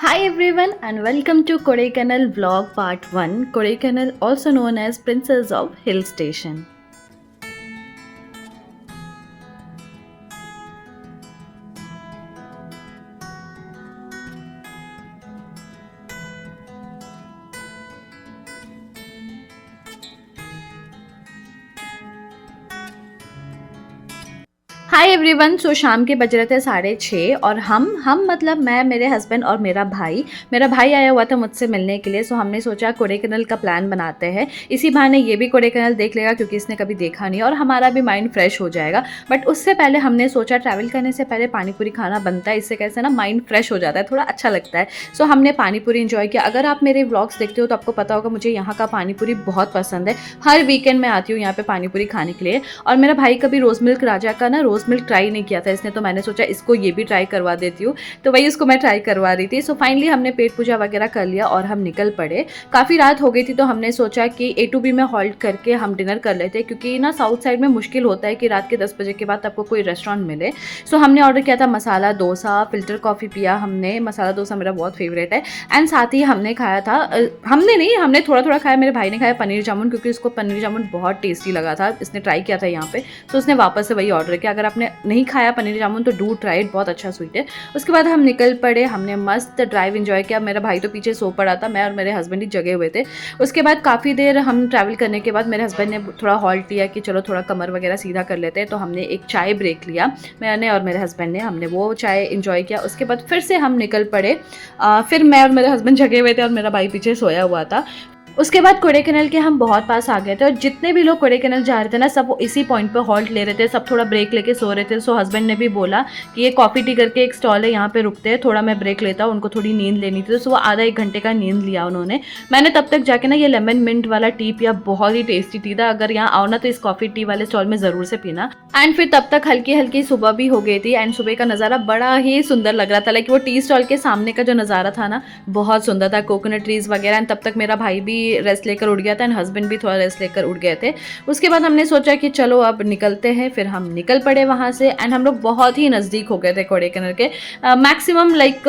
Hi everyone and welcome to Kodaikanal Vlog Part 1. Kodaikanal, also known as Princess of Hill Station. Hi everyone. So शाम के बज रहे थे 6:30 और हम मतलब मैं, मेरे हस्बैंड और मेरा भाई आया हुआ था मुझसे मिलने के लिए। सो हमने सोचा कोडाईकनाल का प्लान बनाते हैं। इसी बहाने ये भी कोडाईकनाल देख लेगा क्योंकि इसने कभी देखा नहीं और हमारा भी माइंड फ्रेश हो जाएगा। बट उससे पहले हमने सोचा ट्रैवल करने से पहले पानी पूरी खाना बनता है। इससे कैसे ना माइंड फ्रेश हो जाता है, थोड़ा अच्छा लगता है। सो हमने पानी पूरी इन्जॉय किया। अगर आप मेरे व्लॉग्स देखते हो तो आपको पता होगा मुझे यहाँ का पानी पूरी बहुत पसंद है। हर वीकेंड में आती हूँ यहाँ पे पानी पूरी खाने के लिए। और मेरा भाई कभी रोज़ मिल्क राजा का ना रोज़ मिल्क ट्राई नहीं किया था इसने, तो मैंने सोचा इसको ये भी ट्राई करवा देती हूँ। तो वही उसको मैं ट्राई करवा रही थी। सो फाइनली हमने पेट पूजा वगैरह कर लिया और हम निकल पड़े। काफ़ी रात हो गई थी तो हमने सोचा कि A to B में हॉल्ट करके हम डिनर कर लेते, क्योंकि ना साउथ साइड में मुश्किल होता है कि रात के 10 बजे के बाद आपको कोई रेस्टोरेंट मिले। सो हमने ऑर्डर किया था मसाला डोसा, फिल्टर कॉफ़ी पिया हमने। मसाला डोसा मेरा बहुत फेवरेट है। एंड साथ ही हमने खाया था, हमने नहीं, हमने थोड़ा थोड़ा खाया। मेरे भाई ने खाया पनीर जामुन, क्योंकि उसको पनीर जामुन बहुत टेस्टी लगा था, इसने ट्राई किया था यहाँ पे। तो उसने वापस से वही ऑर्डर किया। अगर आपने नहीं खाया पनीर जामुन तो डू ट्राई इट, बहुत अच्छा स्वीट है। उसके बाद हम निकल पड़े, हमने मस्त ड्राइव इन्जॉय किया। मेरा भाई तो पीछे सो पड़ा था, मैं और मेरे हस्बैंड ही जगे हुए थे। उसके बाद काफ़ी देर हम ट्रैवल करने के बाद मेरे हस्बैंड ने थोड़ा हॉल्ट लिया कि चलो थोड़ा कमर वगैरह सीधा कर लेते हैं। तो हमने एक चाय ब्रेक लिया, मैंने और मेरे हस्बैंड ने, हमने वो चाय इन्जॉय किया। उसके बाद फिर से हम निकल पड़े। फिर मैं और मेरे हस्बैंड जगे हुए थे और मेरा भाई पीछे सोया हुआ था। उसके बाद कोडाईकनाल के हम बहुत पास आ गए थे और जितने भी लोग कोडाईकनाल जा रहे थे ना, सब इसी पॉइंट पे हॉल्ट ले रहे थे, सब थोड़ा ब्रेक लेके सो रहे थे। सो हस्बैंड ने भी बोला कि ये कॉफ़ी टी करके एक स्टॉल है, यहाँ पे रुकते हैं, थोड़ा मैं ब्रेक लेता हूँ। उनको थोड़ी नींद लेनी थी, तो वो आधा एक घंटे का नींद लिया उन्होंने। मैंने तब तक जाके ना ये लेमन मिंट वाला टी पिया, बहुत ही टेस्टी टी था। अगर यहाँ आओ ना तो इस कॉफ़ी टी वाले स्टॉल में ज़रूर से पीना। एंड फिर तब तक हल्की हल्की सुबह भी हो गई थी एंड सुबह का नज़ारा बड़ा ही सुंदर लग रहा था। लाइक वो टी स्टॉल के सामने का जो नज़ारा था ना, बहुत सुंदर था, कोकोनट ट्रीज वगैरह। एंड तब तक मेरा भाई भी रेस्ट लेकर उठ गया था एंड हस्बैंड भी थोड़ा रेस्ट लेकर उठ गए थे। उसके बाद हमने सोचा कि चलो अब निकलते हैं। फिर हम निकल पड़े वहाँ से एंड हम लोग बहुत ही नज़दीक हो गए थे कोडाईकनाल के। मैक्सिमम लाइक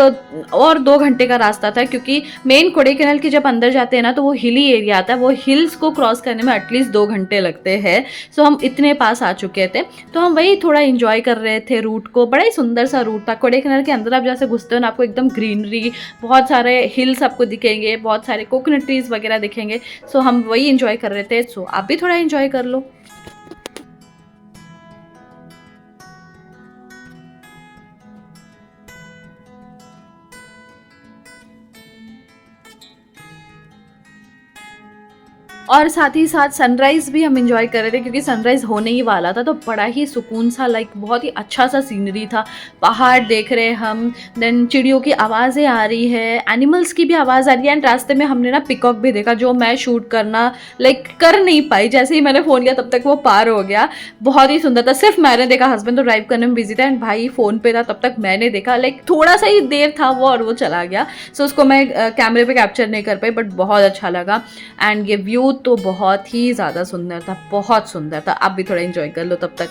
और 2 घंटे का रास्ता था, क्योंकि मेन कोडाईकनाल के जब अंदर जाते हैं ना तो वो हिली एरिया आता है। वो हिल्स को क्रॉस करने में एटलीस्ट 2 घंटे लगते हैं। सो हम इतने पास आ चुके थे, तो हम वही थोड़ा इंजॉय कर रहे थे रूट को। बड़ा ही सुंदर सा रूट था। कोडाईकनाल के अंदर आप जैसे घुसते हो ना, आपको एकदम ग्रीनरी, बहुत सारे हिल्स आपको दिखेंगे, बहुत सारे कोकोनट ट्रीज वगैरह दिखेंगे। सो हम वही इंजॉय कर रहे थे। सो आप भी थोड़ा इंजॉय कर लो। और साथ ही साथ सनराइज़ भी हम इंजॉय कर रहे थे, क्योंकि सनराइज़ होने ही वाला था। तो बड़ा ही सुकून सा, लाइक बहुत ही अच्छा सा सीनरी था। पहाड़ देख रहे हम, देन चिड़ियों की आवाज़ें आ रही है, एनिमल्स की भी आवाज़ आ रही है। एंड रास्ते में हमने ना पिकॉक भी देखा, जो मैं शूट करना लाइक कर नहीं पाई। जैसे ही मैंने फ़ोन लिया तब तक वो पार हो गया। बहुत ही सुंदर था। सिर्फ मैंने देखा, हस्बैंड तो ड्राइव करने में बिजी था एंड भाई फ़ोन पे था। तब तक मैंने देखा, लाइक थोड़ा सा ही देर था वो और वो चला गया। सो उसको मैं कैमरे पे कैप्चर नहीं कर पाई, बट बहुत अच्छा लगा। एंड ये व्यू तो बहुत ही ज़्यादा सुंदर था, बहुत सुंदर था। आप भी थोड़ा एंजॉय कर लो तब तक।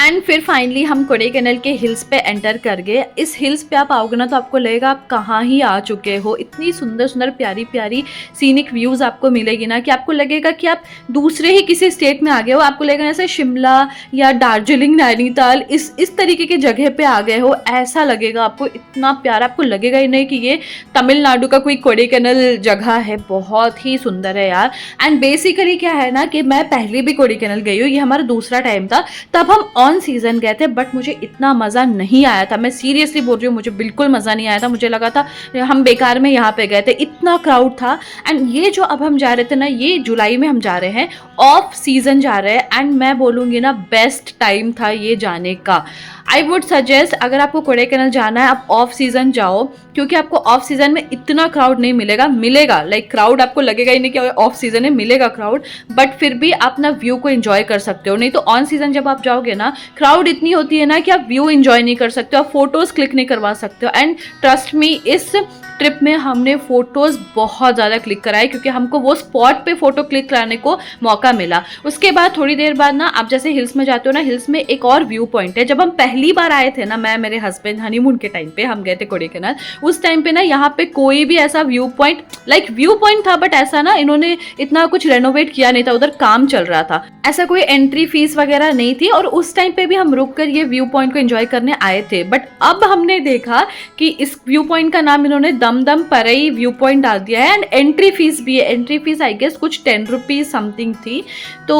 एंड फिर फाइनली हम कोडाईकनाल के हिल्स पे एंटर कर गए। इस हिल्स पे आप आओगे ना तो आपको लगेगा आप कहाँ ही आ चुके हो। इतनी सुंदर सुंदर प्यारी प्यारी सीनिक व्यूज़ आपको मिलेगी ना कि आपको लगेगा कि आप दूसरे ही किसी स्टेट में आ गए हो। आपको लगेगा जैसे शिमला या दार्जिलिंग, नैनीताल इस तरीके की जगह पे आ गए हो, ऐसा लगेगा आपको। इतना प्यारा, आपको लगेगा ही नहीं कि ये तमिलनाडु का कोई कोडाईकनाल जगह है। बहुत ही सुंदर है यार। एंड बेसिकली क्या है ना कि मैं पहले भी कोडाईकनाल गई हूँ, ये हमारा दूसरा टाइम था। तब हम ऑन सीजन गए थे बट मुझे इतना मज़ा नहीं आया था। मैं सीरियसली बोल रही हूँ, मुझे बिल्कुल मज़ा नहीं आया था। मुझे लगा था हम बेकार में यहाँ पे गए थे, इतना क्राउड था। एंड ये जो अब हम जा रहे थे ना, ये जुलाई में हम जा रहे हैं, ऑफ सीजन जा रहे हैं। एंड मैं बोलूँगी ना बेस्ट टाइम था ये जाने का। आई वुड सजेस्ट अगर आपको कोडाईकनाल जाना है आप ऑफ सीजन जाओ, क्योंकि आपको ऑफ सीजन में इतना क्राउड नहीं मिलेगा लाइक क्राउड आपको लगेगा ही नहीं कि ऑफ सीजन है, मिलेगा क्राउड, बट फिर भी आप ना व्यू को एंजॉय कर सकते हो। नहीं तो ऑन सीजन जब आप जाओगे ना, क्राउड इतनी होती है ना कि आप व्यू एंजॉय नहीं कर सकते हो, आप फोटोज क्लिक नहीं करवा सकते हो। एंड ट्रस्ट मी, इस ट्रिप में हमने फ़ोटोज़ बहुत ज़्यादा क्लिक कराए क्योंकि हमको वो स्पॉट पे फ़ोटो क्लिक कराने को मौका मिला। उसके बाद थोड़ी देर बाद ना आप जैसे हिल्स में जाते हो ना, हिल्स में एक और व्यू पॉइंट है। जब हम पहली बार आए थे ना, मैं मेरे हस्बैंड हनीमून के टाइम पे हम गए थे कोडाईकनाल, उस टाइम पे ना यहाँ पे कोई भी ऐसा व्यू पॉइंट था बट ऐसा ना इन्होंने इतना कुछ रेनोवेट किया नहीं था, उधर काम चल रहा था। ऐसा कोई एंट्री फीस वगैरह नहीं थी और उस टाइम पे भी हम रुक कर ये व्यू पॉइंट को एंजॉय करने आए थे। बट अब हमने देखा कि इस व्यू पॉइंट का नाम इन्होंने दमदम परई व्यू पॉइंट डाल दिया है एंड एंट्री फीस भी है। एंट्री फीस आई गेस कुछ 10 रुपीज समथिंग थी, तो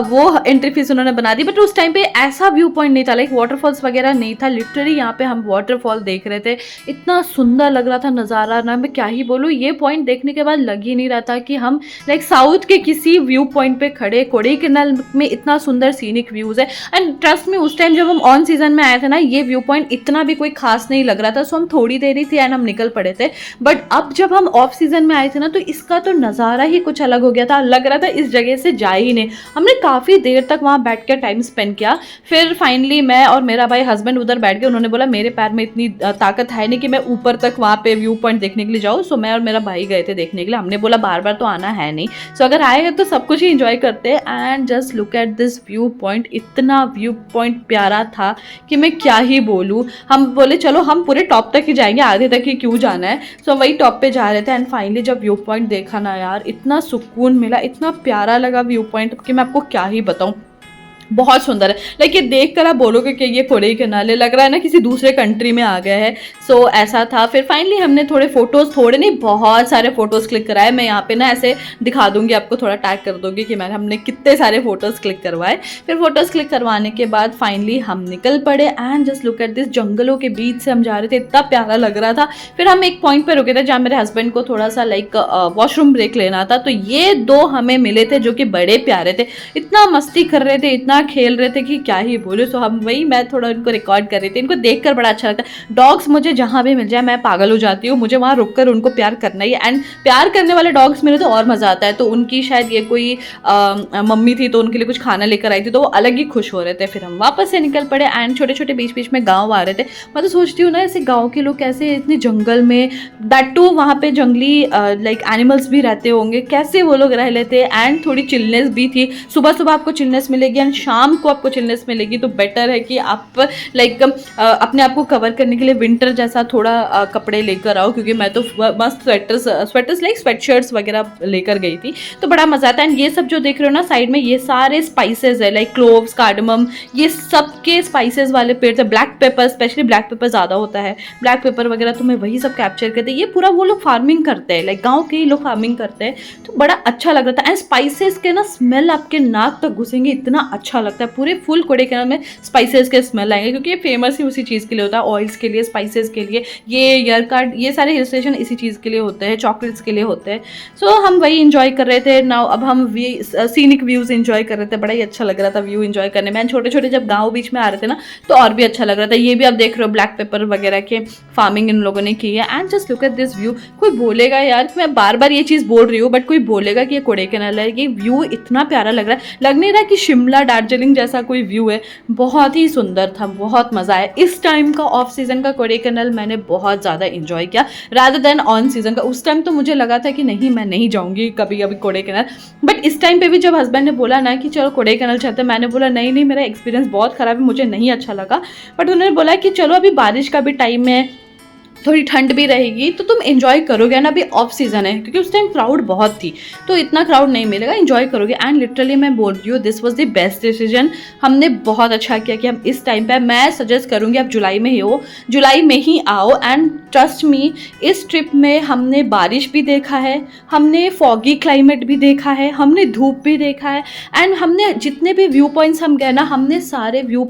वो एंट्री फीस उन्होंने बना दी। बट उस टाइम पे ऐसा व्यू पॉइंट नहीं था, लाइक वाटरफॉल्स वगैरह नहीं था। लिटरली यहाँ पे हम वाटरफॉल देख रहे थे, इतना सुंदर लग रहा था नज़ारा ना, मैं क्या ही बोलूँ। ये पॉइंट देखने के बाद लग ही नहीं रहा था कि हम लाइक साउथ के किसी व्यू पॉइंट पे खड़े। कोडाईकनाल में इतना सुंदर सीनिक व्यूज़ है एंड ट्रस्ट में उस टाइम जब हम ऑन सीजन में आए थे ना, ये व्यू पॉइंट इतना भी कोई खास नहीं लग रहा था। सो हम थोड़ी देर ही थी एंड हम निकल पड़े थे। बट अब जब हम ऑफ सीजन में आए थे ना, तो इसका तो नज़ारा ही कुछ अलग हो गया था। लग रहा था इस जगह से जा ही नहीं। हमने काफ़ी देर तक वहाँ बैठ के टाइम स्पेंड किया। फिर फाइनली मैं और मेरा भाई हस्बैंड उधर बैठ गए। उन्होंने बोला मेरे पैर में इतनी ताकत है नहीं कि मैं ऊपर तक वहाँ पे व्यू पॉइंट देखने के लिए जाऊँ। सो मैं और मेरा भाई गए थे देखने के लिए। हमने बोला बार बार तो आना है नहीं, सो अगर आएगा तो सब कुछ ही इंजॉय करते हैं। And just look at this view point, इतना व्यू पॉइंट प्यारा था कि मैं क्या ही बोलूँ। हम बोले चलो हम पूरे टॉप तक ही जाएंगे, आधे तक ही क्यों जाना है। सो वही टॉप पे जा रहे थे एंड फाइनली जब व्यू पॉइंट देखा ना यार, इतना सुकून मिला, इतना प्यारा लगा व्यू पॉइंट कि मैं आपको क्या ही बताऊँ। बहुत सुंदर है, लाइक ये देख कर आप बोलोगे कि ये कोडाईकनाल है, लग रहा है ना किसी दूसरे कंट्री में आ गया है। सो ऐसा था। फिर फाइनली हमने थोड़े नहीं बहुत सारे फोटोज़ क्लिक कराए। मैं यहाँ पे ना ऐसे दिखा दूंगी आपको, थोड़ा टैग कर दूंगी कि हमने कितने सारे फोटोज़ क्लिक करवाए। फिर फोटोज़ क्लिक करवाने के बाद फाइनली हम निकल पड़े and just look at this, जंगलों के बीच से हम जा रहे थे, इतना प्यारा लग रहा था। फिर हम एक पॉइंट पर रुके थे जहाँ मेरे हस्बैंड को थोड़ा सा लाइक वॉशरूम ब्रेक लेना था, तो ये दो हमें मिले थे जो कि बड़े प्यारे थे। इतना मस्ती कर रहे थे, इतना खेल रहे थे कि क्या ही बोले। सो हम वही, मैं थोड़ा इनको रिकॉर्ड कर रही थी। इनको देखकर बड़ा अच्छा लगता है। डॉग्स मुझे जहाँ भी मिल जाए मैं पागल हो जाती हूँ, मुझे वहाँ रुककर उनको प्यार करना ही है। एंड प्यार करने वाले डॉग्स मिले तो और मज़ा आता है। तो उनकी शायद ये कोई मम्मी थी तो उनके लिए कुछ खाना लेकर आई थी, तो वो अलग ही खुश हो रहे थे। फिर हम वापस से निकल पड़े एंड छोटे छोटे बीच बीच में गाँव आ रहे थे। मैं तो सोचती हूँ ना ऐसे गाँव के लोग कैसे इतने जंगल में, दैट टू वहाँ पे जंगली लाइक एनिमल्स भी रहते होंगे, कैसे वो लोग रह लेते। एंड थोड़ी चिलनेस भी थी। सुबह सुबह आपको चिलनेस मिलेगी एंड शाम को आपको चिलनेस मिलेगी, तो बेटर है कि आप लाइक अपने आप को कवर करने के लिए विंटर जैसा थोड़ा कपड़े लेकर आओ, क्योंकि मैं तो मस्त स्वेटर्स लाइक स्वेटशर्ट्स वगैरह लेकर गई थी, तो बड़ा मज़ा आता है। एंड ये सब जो देख रहे हो ना साइड में, ये सारे स्पाइसेस है, लाइक क्लोव्स, कार्डमम, ये सब के स्पाइसेस वाले पेड़ थे। Black pepper, specially black pepper ज़्यादा होता है, ब्लैक पेपर वगैरह, तो मैं वही सब कैप्चर करते। ये पूरा वो लोग फार्मिंग करते हैं, लाइक गाँव के ही लोग फार्मिंग करते हैं, तो बड़ा अच्छा लग रहा था। एंड स्पाइसेस के ना स्मेल आपके नाक तक घुसेंगे, इतना अच्छा लगता है। पूरे फुल कोडाईकनाल में स्पाइसेस के स्मेल आएंगे, क्योंकि ये फेमस ही उसी चीज़ के लिए होता है, ऑयल्स के लिए, स्पाइसेस के लिए। ये यरकार्ड, ये सारे हिल स्टेशन इसी चीज़ के लिए होते हैं, चॉकलेट्स के लिए होते हैं। सो हम वही इंजॉय कर रहे थे। नाउ अब हम सीनिक व्यूज़ इंजॉय कर रहे थे, बड़ा ही अच्छा लग रहा था व्यू इंजॉय करने में। छोटे छोटे जब गाँव बीच में आ रहे थे ना, तो और भी अच्छा लग रहा था। ये भी आप देख रहे हो ब्लैक पेपर वगैरह के फार्मिंग इन लोगों ने की है। And just look at this view. कोई बोलेगा यार कि मैं बार बार ये चीज़ बोल रही हूँ, बट कोई बोलेगा कि ये कोडाईकनाल है, ये व्यू इतना प्यारा लग रहा है, लग नहीं रहा कि शिमला दार्जिलिंग जैसा कोई व्यू है, बहुत ही सुंदर था, बहुत मज़ा आया। इस टाइम का ऑफ सीज़न का कोडाईकनाल मैंने बहुत ज़्यादा इन्जॉय किया रादर देन ऑन सीज़न का। उस टाइम तो मुझे लगा था कि नहीं मैं नहीं जाऊँगी कभी अभी कोडाईकनाल, बट इस टाइम पे भी जब हस्बैंड ने बोला ना कि चलो कोडाईकनाल चलते हैं, मैंने बोला नहीं नहीं मेरा एक्सपीरियंस बहुत ख़राब है, मुझे नहीं अच्छा लगा। बट उन्होंने बोला कि चलो अभी बारिश का भी टाइम है, थोड़ी ठंड भी रहेगी तो तुम एंजॉय करोगे ना, अभी ऑफ सीज़न है, क्योंकि उस टाइम क्राउड बहुत थी तो इतना क्राउड नहीं मिलेगा, एंजॉय करोगे। एंड लिटरली मैं बोल रही हूँ this was the best decision. हमने बहुत अच्छा किया कि हम इस टाइम पे, मैं सजेस्ट करूँगी आप जुलाई में ही हो, जुलाई में ही आओ। एंड ट्रस्ट मी इस ट्रिप में हमने बारिश भी देखा है, हमने फॉगी क्लाइमेट भी देखा है, हमने धूप भी देखा है, एंड हमने जितने भी व्यू पॉइंट्स हम गए ना, हमने सारे व्यू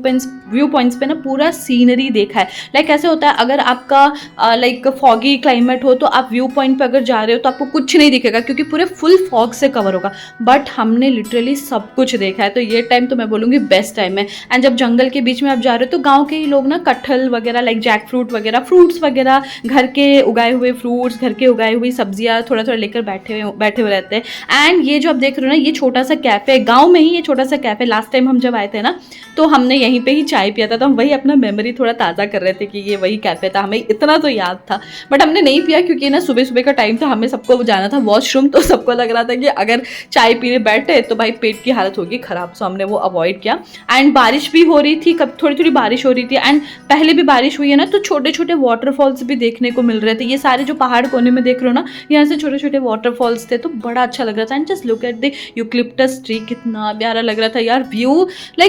पॉइंट्स पे ना पूरा सीनरी देखा है। लाइक ऐसे होता है अगर आपका लाइक फॉगी क्लाइमेट हो तो आप व्यू पॉइंट पे अगर जा रहे हो तो आपको कुछ नहीं दिखेगा क्योंकि पूरे फुल फॉग से कवर होगा, बट हमने लिटरली सब कुछ देखा है। तो ये टाइम तो मैं बोलूँगी बेस्ट टाइम है। एंड जब जंगल के बीच में आप जा रहे हो तो गाँव के ही लोग ना कटहल वगैरह, लाइक जैक फ्रूट वगैरह, फ्रूट्स वगैरह, घर के उगाए हुए फ्रूट्स, घर के उगाई हुई सब्जियाँ थोड़ा थोड़ा लेकर बैठे हुए रहते हैं। एंड ये जो आप देख रहे हो ना, ये छोटा सा कैफ़े, गाँव में ही ये छोटा सा कैफ़े, लास्ट टाइम हम जब आए थे ना तो हमने यहीं पे ही चाय पिया था, तो हम वही अपना मेमोरी थोड़ा ताज़ा कर रहे थे कि ये वही कैफ़े था, हमें इतना तो याद था। बट हमने नहीं पिया क्योंकि ना सुबह सुबह का टाइम था, हमें सबको जाना था वॉशरूम, तो सबको लग रहा था कि अगर चाय पीने बैठे तो भाई पेट की हालत होगी ख़राब, सो हमने वो अवॉइड किया। एंड बारिश भी हो रही थी, कब थोड़ी थोड़ी बारिश हो रही थी, एंड पहले भी बारिश हुई है ना तो छोटे छोटे वाटरफॉल्स भी देखने को मिल रहे थे। ये सारे जो पहाड़ कोने में देख रहे हो ना, यहाँ से छोटे छोटे वाटरफॉल्स थे, तो बड़ा अच्छा लग रहा था। And just look at the eucalyptus tree, कितना प्यारा लग रहा था यार।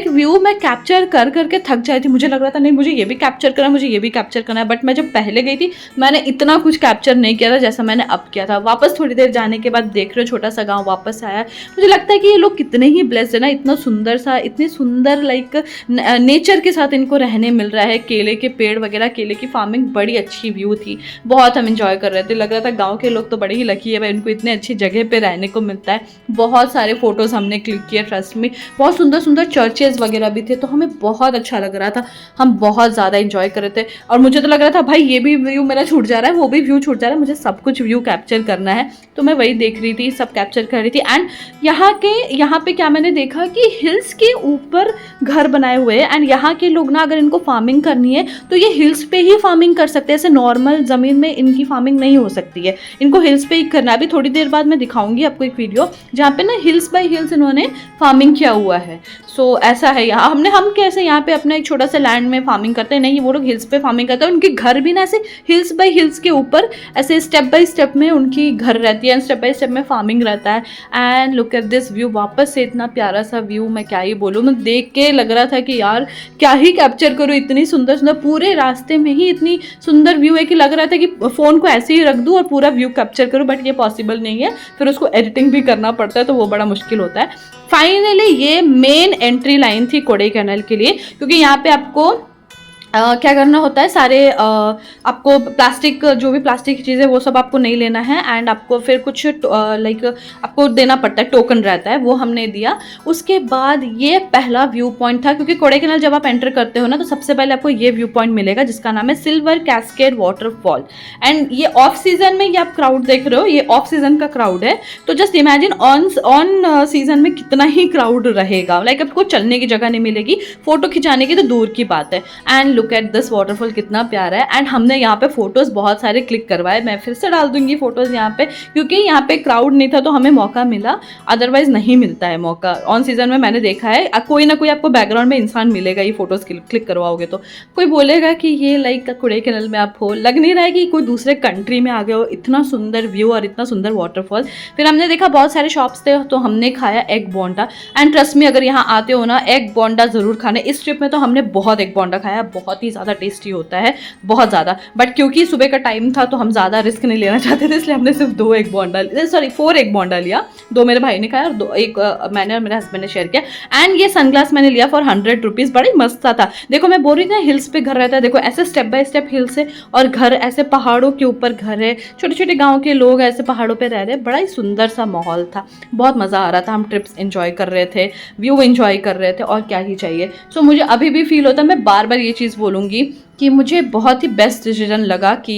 व्यू मैं कैप्चर कर करके थक जाती थी, मुझे लग रहा था नहीं मुझे ये भी कैप्चर करना है, मुझे ये भी कैप्चर करना है। बट मैं जब पहले गई थी मैंने इतना कुछ कैप्चर नहीं किया था जैसा मैंने अब किया था। वापस थोड़ी देर जाने के बाद देख रहे हो छोटा सा गांव वापस आया, मुझे लगता है कि ये लोग कितने ही ब्लेस्ड है ना, इतना सुंदर सा, इतनी सुंदर लाइक नेचर के साथ इनको रहने मिल रहा है। केले के पेड़ वगैरह, केले की फार्मिंग, बड़ी अच्छी व्यू थी, बहुत हम इंजॉय कर रहे थे। लग रहा था गाँव के लोग तो बड़े ही लकी है भाई, इनको इतने अच्छी जगह पर रहने को मिलता है। बहुत सारे फोटोज़ हमने क्लिक किए, ट्रस्ट में बहुत सुंदर सुंदर चर्चेज वगैरह भी थे, तो हमें बहुत अच्छा लग रहा था, हम बहुत ज़्यादा इंजॉय कर रहे थे। और मुझे तो लग रहा था भाई ये भी व्यू मेरा छूट जा रहा है, वो भी व्यू छूट जा रहा है, मुझे सब कुछ व्यू कैप्चर करना है। तो मैं वही देख रही थी, सब कैप्चर कर रही थी। एंड यहाँ पे क्या मैंने देखा कि हिल्स के ऊपर घर बनाए हुए हैं, एंड यहाँ के लोग ना अगर इनको फार्मिंग करनी है तो ये हिल्स पे ही फार्मिंग कर सकते हैं, ऐसे नॉर्मल ज़मीन में इनकी फार्मिंग नहीं हो सकती है, इनको हिल्स पे ही करना है। अभी थोड़ी देर बाद मैं दिखाऊंगी आपको एक वीडियो जहाँ पे ना हिल्स बाय हिल्स इन्होंने फार्मिंग किया हुआ है। सो ऐसा है यहाँ, हम कैसे यहाँ पे अपना एक छोटा सा लैंड में फार्मिंग करते हैं, नहीं वो लोग हिल्स पे फार्मिंग करते हैं। उनके घर भी ना ऐसे हिल्स बाय हिल्स के ऊपर ऐसे स्टेप बाय स्टेप में उनकी घर रहती है, स्टेप बाय स्टेप में फार्मिंग रहता है। And look at this view, वापस से इतना प्यारा सा व्यू, मैं क्या ही बोलूँ, मैं देख के लग रहा था कि यार क्या ही कैप्चर करूँ, इतनी सुंदर सुंदर, पूरे रास्ते में ही इतनी सुंदर व्यू है कि लग रहा था कि फ़ोन को ऐसे ही रख दूँ और पूरा व्यू कैप्चर करूँ, बट ये पॉसिबल नहीं है, फिर उसको एडिटिंग भी करना पड़ता है, तो वो बड़ा मुश्किल होता है। फाइनली ये मेन एंट्री लाइन थी कोडाईकनाल के लिए, क्योंकि यहाँ पे आपको क्या करना होता है, सारे आपको प्लास्टिक, जो भी प्लास्टिक की चीज़ें वो सब आपको नहीं लेना है। एंड आपको फिर कुछ लाइक आपको देना पड़ता है, टोकन रहता है, वो हमने दिया। उसके बाद ये पहला व्यू पॉइंट था, क्योंकि कोडाईकनाल जब आप एंटर करते हो ना तो सबसे पहले आपको ये व्यू पॉइंट मिलेगा जिसका नाम है सिल्वर कैस्केड वाटरफॉल। एंड ये ऑफ सीजन में, ये आप क्राउड देख रहे हो, ये ऑफ सीजन का क्राउड है, तो जस्ट इमेजिन ऑन सीजन में कितना ही क्राउड रहेगा। लाइक आपको चलने की जगह नहीं मिलेगी, फोटो खिंचाने की तो दूर की बात है। And look at this waterfall, कितना प्यारा है। एंड हमने यहाँ पे फोटोज़ बहुत सारे क्लिक करवाए, मैं फिर से डाल दूंगी फोटोज़ यहाँ पे, क्योंकि यहाँ पे क्राउड नहीं था तो हमें मौका मिला, अदरवाइज नहीं मिलता है मौका। ऑन सीजन में मैंने देखा है कोई ना कोई आपको बैकग्राउंड में इंसान मिलेगा, ये फोटोज़ क्लिक करवाओगे तो कोई बोलेगा कि ये लाइक कोडाईकनाल में आप हो, लग नहीं रहा है कि कोई दूसरे कंट्री में आ गए हो। इतना सुंदर व्यू और इतना सुंदर वाटरफॉल। फिर हमने देखा बहुत सारे शॉप्स थे, तो हमने खाया एग बोंडा। एंड ट्रस्ट में अगर यहाँ आते हो ना, एग बोंडा ज़रूर खाना। इस ट्रिप में तो हमने बहुत एग बोंडा खाया, बहुत ही ज़्यादा टेस्टी होता है, बहुत ज़्यादा। बट क्योंकि सुबह का टाइम था तो हम ज़्यादा रिस्क नहीं लेना चाहते थे, इसलिए हमने सिर्फ 4 एग बोंडा लिया। 2 मेरे भाई ने खाया और एक मैंने और मेरे हस्बैंड ने शेयर किया। एंड ये सनग्लास मैंने लिया फॉर 100 रुपीज़, बड़ी मस्त था। देखो मैं बोल रही थी ना, हिल्स पे घर रहता है, देखो ऐसे स्टेप बाय स्टेप हिल्स है और घर ऐसे पहाड़ों के ऊपर घर है, छोटे छोटे गाँव के लोग ऐसे पहाड़ों पर रह रहे हैं, बड़ा ही सुंदर सा माहौल था, बहुत मज़ा आ रहा था। हम ट्रिप्स एंजॉय कर रहे थे, व्यू एंजॉय कर रहे थे, और क्या ही चाहिए। सो मुझे अभी भी फील होता है, मैं बार बार ये चीज़ बोलूँगी कि मुझे बहुत ही बेस्ट डिसीजन लगा कि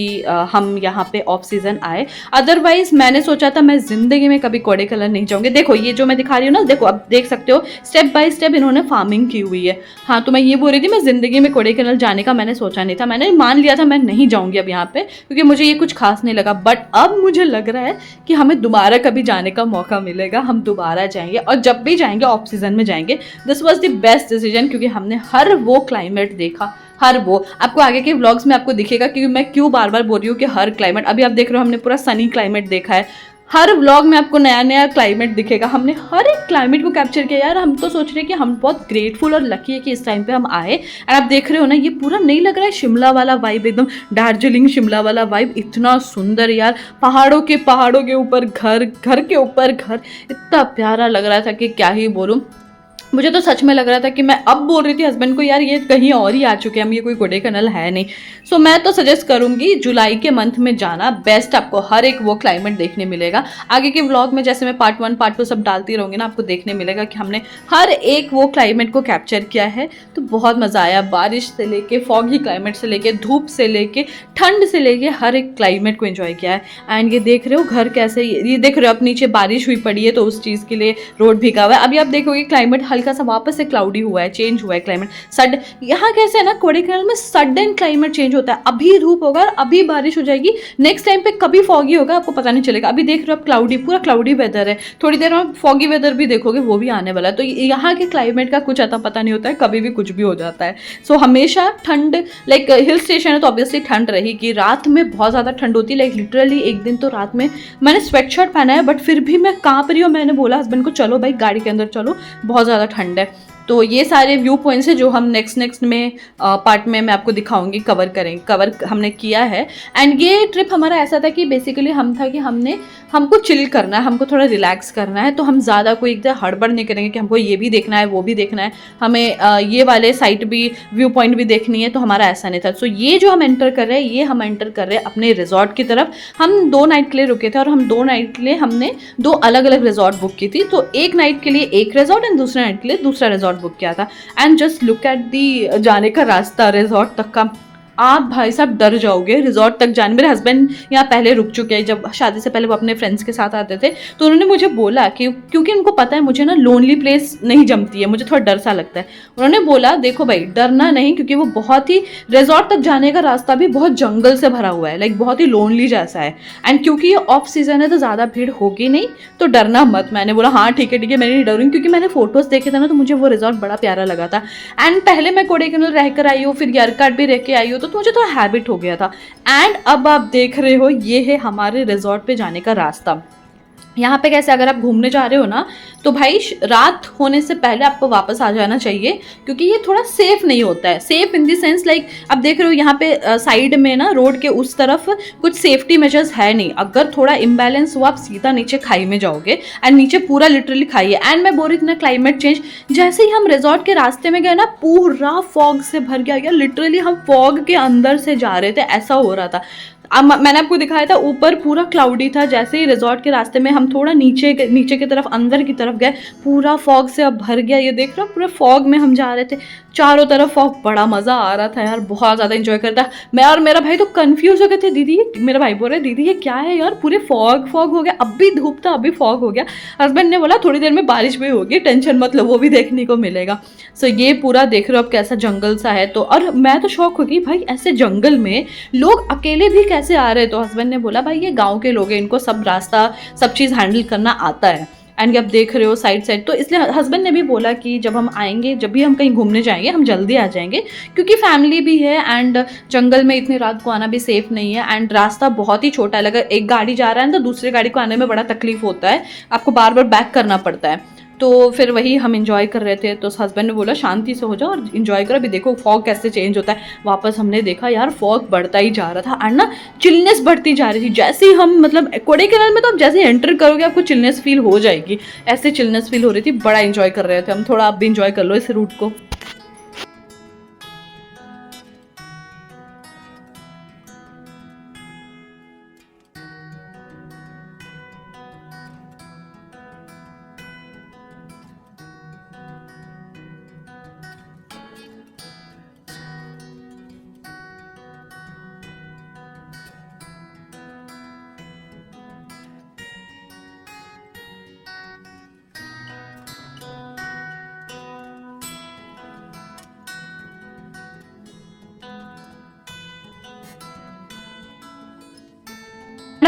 हम यहाँ पे ऑफ सीज़न आए। अदरवाइज़ मैंने सोचा था मैं ज़िंदगी में कभी कोडाईकनाल नहीं जाऊँगी। देखो ये जो मैं दिखा रही हूँ ना, देखो अब देख सकते हो स्टेप बाय स्टेप इन्होंने फार्मिंग की हुई है। हाँ, तो मैं ये बोल रही थी मैं ज़िंदगी में कोडाईकनाल जाने का मैंने सोचा नहीं था। मैंने मान लिया था मैं नहीं जाऊँगी अब यहाँ पे, क्योंकि मुझे ये कुछ खास नहीं लगा। बट अब मुझे लग रहा है कि हमें दोबारा कभी जाने का मौका मिलेगा, हम दोबारा जाएँगे, और जब भी जाएँगे ऑफ सीज़न में जाएँगे। This was the best decision, क्योंकि हमने हर वो क्लाइमेट देखा, हर वो आपको आगे के व्लॉग्स में आपको दिखेगा, क्योंकि मैं क्यों बार बार बोल रही हूँ कि हर क्लाइमेट, अभी आप देख रहे हो हमने पूरा सनी क्लाइमेट देखा है। हर व्लॉग में आपको नया नया क्लाइमेट दिखेगा, हमने हर एक क्लाइमेट को कैप्चर किया। यार हम तो सोच रहे हैं कि हम बहुत ग्रेटफुल और लकी है कि इस टाइम पे हम आए। एंड आप देख रहे हो ना, ये पूरा नहीं लग रहा है शिमला वाला वाइब, एकदम दार्जिलिंग शिमला वाला वाइब, इतना सुंदर यार। पहाड़ों के ऊपर घर, घर के ऊपर घर, इतना प्यारा लग रहा था कि क्या ही बोलूँ। मुझे तो सच में लग रहा था कि मैं अब बोल रही थी हस्बैंड को, यार ये कहीं और ही आ चुके हैं हम, ये कोई कोडाईकनाल है नहीं। सो मैं तो सजेस्ट करूंगी जुलाई के मंथ में जाना बेस्ट, आपको हर एक वो क्लाइमेट देखने मिलेगा। आगे के व्लॉग में जैसे मैं पार्ट 1 पार्ट 2 सब डालती रहूँगी ना, आपको देखने मिलेगा कि हमने हर एक वो क्लाइमेट को कैप्चर किया है। तो बहुत मज़ा आया, बारिश से लेके फॉगी क्लाइमेट से लेके धूप से लेके ठंड से लेके हर एक क्लाइमेट को एंजॉय किया है। एंड ये देख रहे हो घर कैसे, ये देख रहे हो अब नीचे बारिश हुई पड़ी है तो उस चीज़ के लिए रोड भीगा हुआ है। अभी आप देखोगे क्लाइमेट हल्का सा वापस से क्लाउडी हुआ है, चेंज हुआ है क्लाइमेट सड। यहाँ कैसे है ना, कोडाईकनाल में सडन क्लाइमेट चेंज होता है, अभी धूप होगा अभी बारिश हो जाएगी, नेक्स्ट टाइम पे कभी फॉगी होगा आपको पता नहीं चलेगा। अभी देख रहे हो आप क्लाउडी, पूरा क्लाउडी वेदर है, थोड़ी देर में फॉगी वेदर भी देखोगे, वो भी आने वाला है। तो यहाँ के क्लाइमेट का कुछ अता पता नहीं होता है, कभी भी कुछ भी हो जाता है। सो हमेशा ठंड, लाइक हिल स्टेशन है तो ऑब्वियसली ठंड रहेगी, रात में बहुत ज़्यादा ठंड होती है। लाइक लिटरली एक दिन तो रात में मैंने स्वेट शर्ट पहना है बट फिर भी मैं काँप रही हूँ। मैंने बोला हस्बैंड को चलो भाई गाड़ी के अंदर चलो, बहुत ज़्यादा ठंड है। तो ये सारे व्यू पॉइंट्स हैं जो हम नेक्स्ट में पार्ट में मैं आपको दिखाऊंगी, कवर हमने किया है। एंड ये ट्रिप हमारा ऐसा था कि बेसिकली हम था कि हमको चिल करना है, हमको थोड़ा रिलैक्स करना है, तो हम ज़्यादा कोई एकदम हड़बड़ नहीं करेंगे कि हमको ये भी देखना है वो भी देखना है, हमें ये वाले साइट भी, व्यू पॉइंट भी देखनी है, तो हमारा ऐसा नहीं था। सो ये जो हम एंटर कर रहे हैं, ये हम एंटर कर रहे हैं अपने रिजॉर्ट की तरफ। हम 2 नाइट के लिए रुके थे और हम 2 नाइट के लिए हमने 2 अलग अलग रिजॉर्ट बुक की थी। तो एक नाइट के लिए एक रिजॉर्ट एंड दूसरे नाइट के लिए दूसरा रिजॉर्ट बुक किया था। And just look at the जाने का रास्ता रिजॉर्ट तक का, आप भाई साहब डर जाओगे रिजॉर्ट तक जाने। मेरे हस्बैंड यहाँ पहले रुक चुके हैं, जब शादी से पहले वो अपने फ्रेंड्स के साथ आते थे, तो उन्होंने मुझे बोला कि क्योंकि उनको पता है मुझे ना लोनली प्लेस नहीं जमती है, मुझे थोड़ा डर सा लगता है। उन्होंने बोला देखो भाई डरना नहीं, क्योंकि वो बहुत ही, रिजॉर्ट तक जाने का रास्ता भी बहुत जंगल से भरा हुआ है, लाइक बहुत ही लोनली जैसा है। एंड क्योंकि ये ऑफ सीजन है तो ज़्यादा भीड़ होगी नहीं, तो डरना मत। मैंने बोला हाँ ठीक है मैं नहीं डरूंगी, क्योंकि मैंने फोटोज देखे थे ना, तो मुझे वो रिजॉर्ट बड़ा प्यारा लगा था। एंड पहले मैं कोडाईकनाल रहकर आई हूँ, फिर यरकाट भी रह के आई हूँ, तो मुझे थोड़ा हैबिट हो गया था। एंड अब आप देख रहे हो ये है हमारे रिजॉर्ट पे जाने का रास्ता। यहाँ पे कैसे, अगर आप घूमने जा रहे हो ना, तो भाई रात होने से पहले आपको वापस आ जाना चाहिए, क्योंकि ये थोड़ा सेफ नहीं होता है। Safe in the sense like आप देख रहे हो यहाँ पे साइड में ना रोड के उस तरफ कुछ सेफ्टी मेजर्स है नहीं। अगर थोड़ा इम्बैलेंस हुआ आप सीधा नीचे खाई में जाओगे, एंड नीचे पूरा लिटरली खाई है। एंड मैं बोल रही थी ना क्लाइमेट चेंज, जैसे ही हम रिजॉर्ट के रास्ते में गए ना पूरा फॉग से भर गया यार, लिटरली हम फॉग के अंदर से जा रहे थे, ऐसा हो रहा था। अब मैंने आपको दिखाया था ऊपर पूरा क्लाउडी था, जैसे ही रिजॉर्ट के रास्ते में हम थोड़ा नीचे की तरफ अंदर की तरफ गए, पूरा फॉग से अब भर गया। ये देख रहे हो पूरे फॉग में हम जा रहे थे, चारों तरफ फॉग, बड़ा मज़ा आ रहा था यार, बहुत ज़्यादा एंजॉय करता। मैं और मेरा भाई तो कंफ्यूज हो गए थे, दीदी मेरा भाई बोल रहे दीदी ये क्या है यार, पूरे फॉग हो गया, अब भी धूप था अभी फॉग हो गया। हस्बैंड ने बोला थोड़ी देर में बारिश भी होगी, टेंशन मत लो, वो भी देखने को मिलेगा। सो ये पूरा देख रहे हो अब कैसा जंगल सा है। तो और मैं तो शौक हो गई भाई, ऐसे जंगल में लोग अकेले भी कैसे आ रहे हैं। तो हस्बैंड ने बोला भाई ये गाँव के लोग हैं, इनको सब रास्ता सब चीज़ हैंडल करना आता है। एंड आप देख रहे हो साइड, तो इसलिए हस्बैंड ने भी बोला कि जब हम आएंगे, जब भी हम कहीं घूमने जाएंगे हम जल्दी आ जाएंगे, क्योंकि फैमिली भी है एंड जंगल में इतनी रात को आना भी सेफ नहीं है। एंड रास्ता बहुत ही छोटा है, अगर एक गाड़ी जा रहा है तो दूसरी गाड़ी को आने में बड़ा तकलीफ होता है, आपको बार बार बैक करना पड़ता है। तो फिर वही हम इंजॉय कर रहे थे। तो हस्बैंड ने बोला शांति से हो जाओ और इन्जॉय करो, अभी देखो फॉग कैसे चेंज होता है। वापस हमने देखा यार फॉग बढ़ता ही जा रहा था और ना चिलनेस बढ़ती जा रही थी। जैसे ही हम मतलब कोडाईकनाल में तो आप जैसे ही एंटर करोगे आपको चिलनेस फील हो जाएगी, ऐसे चिलनेस फील हो रही थी, बड़ा इंजॉय कर रहे थे हम। थोड़ा आप भी इंजॉय कर लो इस रूट को।